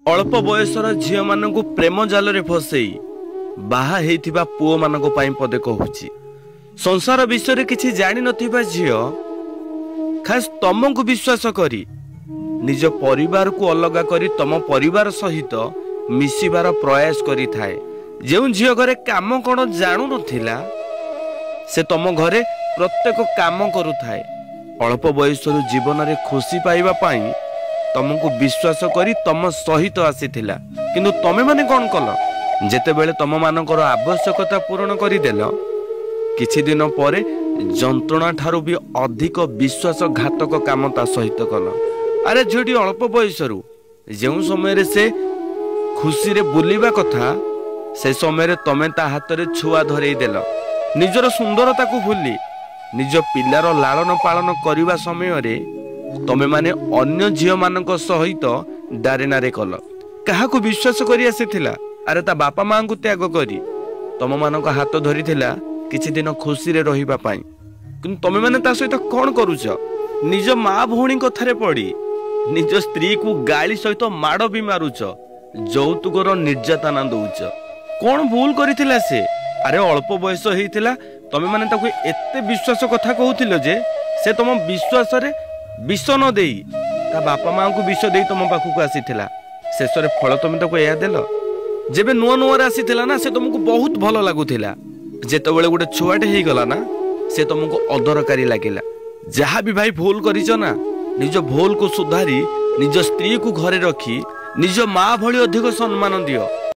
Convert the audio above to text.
अल्प बयसर झील मान प्रेम जाल फसई बाहा हेइथिबा पुओ मानक पई पदे कहूची। संसार विषय किछि जानि नथिबा झील खास तमको विश्वास करी निज परिवार को अलगा करी तम परिवार सहित मिसिबार प्रयास करी थाए। जो झील घरे काम कौन जानू नथिला से तम घरे प्रत्येक काम करू थाए। अल्प बयसर जीवन रे खुशी पाइबा पाई तमको विश्वास करी तम सहित आसीथिला, किंतु तमे माने कौन कल जेते बेले तम मानकर आवश्यकता पूर्ण करिदेल किछि दिन परे जंत्रणा ठारू भी अधिक विश्वासघातक काम ता सहित कल। अरे झीटी अल्प बयसरू जो समय से खुशी रे बुलिबा कथा से समय तमे ता हाथ रे छुआ धरई देल। निजर सुंदरता को भूली निज पिलार लालन पालन करने समय रे तमे माने अन्य झील मानक सहित डारेनारे कल। काहाकू विश्वास करी आसीथिला। अरे ता बापा मां को त्याग करी तम मानक हाथ धरी थिला किछि दिन खुशी रे रहिबा पाई, किंतु तमे माने ता सहित कोन करूछ? निज मां भौणी कथारे पड़ी निज स्त्री को गाली सहित माड़ भी मारुछ, यौतुकर निर्यातना दउछ। कोन भूल करिथिला से? अरे अल्प बयस हेइथिला तमे माने ताको एते विश्वास कथा कहूथिलो जे से तम विश्वास रे विष न देई ता बापा मां को विष देई तम पाखु आसीथिला। शेष रे फल तमे ताको एया देल। जेबे नुआ नुआ आसीथिला ना से तुमको बहुत भल लागुथिला, जेतेबेले गोटे छुआटे हेई गला ना से तुमको अदरकारी लागिला। जहाँ भी भाई भूल करिछ ना निज भूल को सुधारी निज स्त्री को घरे रखी निज माँ भली अधिक सम्मान दियो।